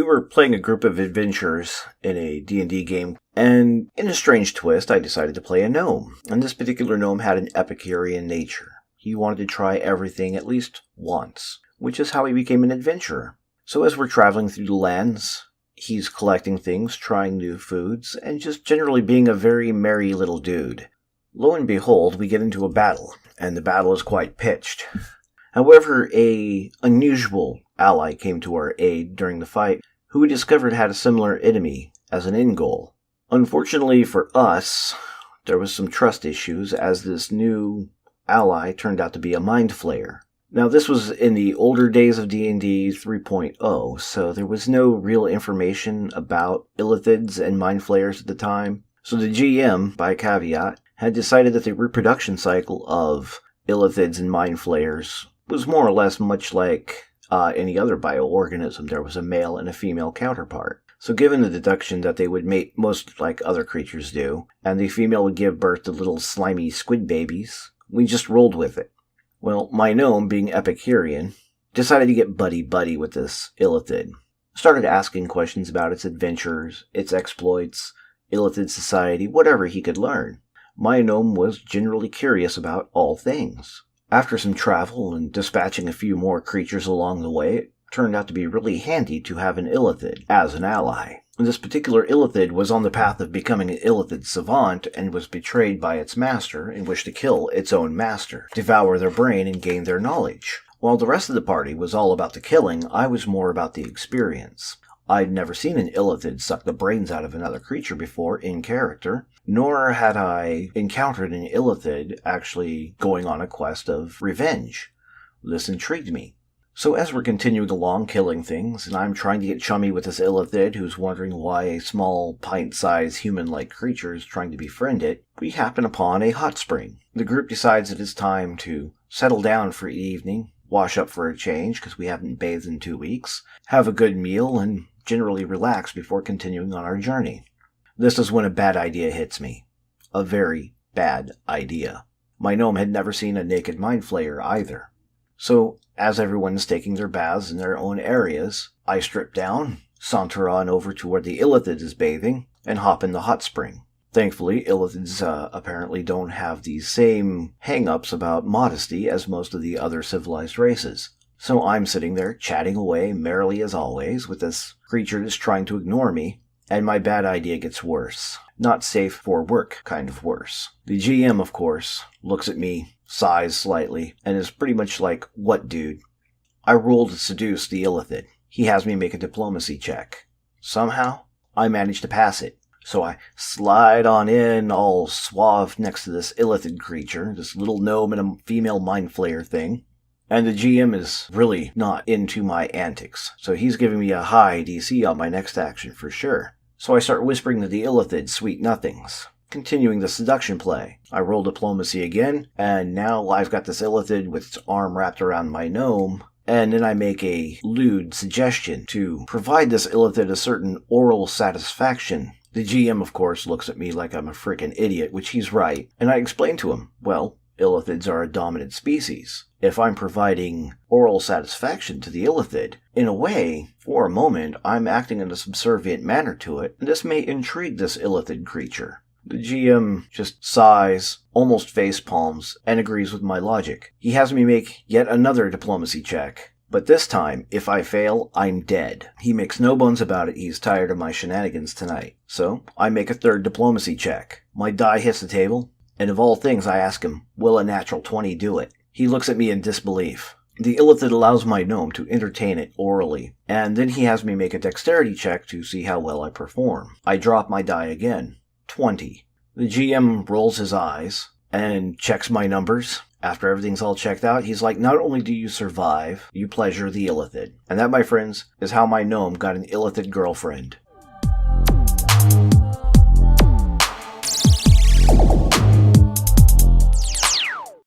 were playing a group of adventurers in a D&D game, and in a strange twist, I decided to play a gnome. And this particular gnome had an Epicurean nature. He wanted to try everything at least once, which is how he became an adventurer. So as we're traveling through the lands, he's collecting things, trying new foods, and just generally being a very merry little dude. Lo and behold, we get into a battle, and the battle is quite pitched. However, a unusual ally came to our aid during the fight, who we discovered had a similar enemy as an end goal. Unfortunately for us, there was some trust issues as this new ally turned out to be a mind flayer. Now this was in the older days of D&D 3.0, so there was no real information about illithids and mind flayers at the time. So the GM, by caveat, had decided that the reproduction cycle of illithids and mind flayers was more or less much like any other bioorganism. There was a male and a female counterpart. So given the deduction that they would mate most like other creatures do, and the female would give birth to little slimy squid babies, we just rolled with it. Well, my gnome, being Epicurean, decided to get buddy-buddy with this illithid. Started asking questions about its adventures, its exploits, illithid society, whatever he could learn. My gnome was generally curious about all things. After some travel and dispatching a few more creatures along the way, it turned out to be really handy to have an illithid as an ally. This particular illithid was on the path of becoming an illithid savant and was betrayed by its master and wished to kill its own master, devour their brain and gain their knowledge. While the rest of the party was all about the killing, I was more about the experience. I'd never seen an illithid suck the brains out of another creature before in character, nor had I encountered an illithid actually going on a quest of revenge. This intrigued me. So as we're continuing along killing things, and I'm trying to get chummy with this illithid who's wondering why a small pint-sized human-like creature is trying to befriend it, we happen upon a hot spring. The group decides that it's time to settle down for evening, wash up for a change because we haven't bathed in 2 weeks, have a good meal, and generally relax before continuing on our journey. This is when a bad idea hits me. A very bad idea. My gnome had never seen a naked mind flayer either. So, as everyone's taking their baths in their own areas, I strip down, saunter on over to where the illithid is bathing, and hop in the hot spring. Thankfully, illithids apparently don't have the same hang-ups about modesty as most of the other civilized races. So I'm sitting there chatting away merrily as always with this creature that's trying to ignore me, and my bad idea gets worse. Not safe for work kind of worse. The GM, of course, looks at me, sighs slightly, and is pretty much like, "What, dude?" I roll to seduce the illithid. He has me make a diplomacy check. Somehow, I manage to pass it. So I slide on in, all suave next to this illithid creature, this little gnome and a female mind flayer thing. And the GM is really not into my antics, so he's giving me a high DC on my next action for sure. So I start whispering to the illithid sweet nothings, continuing the seduction play. I roll diplomacy again, and now I've got this illithid with its arm wrapped around my gnome, and then I make a lewd suggestion to provide this illithid a certain oral satisfaction. The GM, of course, looks at me like I'm a frickin' idiot, which he's right, and I explain to him, well, illithids are a dominant species. If I'm providing oral satisfaction to the illithid, in a way, for a moment, I'm acting in a subservient manner to it, and this may intrigue this illithid creature. The GM just sighs, almost face palms, and agrees with my logic. He has me make yet another diplomacy check. But this time, if I fail, I'm dead. He makes no bones about it, he's tired of my shenanigans tonight. So, I make a third diplomacy check. My die hits the table, and of all things I ask him, will a natural 20 do it? He looks at me in disbelief. The illithid allows my gnome to entertain it orally, and then he has me make a dexterity check to see how well I perform. I drop my die again. 20. The GM rolls his eyes and checks my numbers. After everything's all checked out, he's like, not only do you survive, you pleasure the illithid. And that, my friends, is how my gnome got an illithid girlfriend.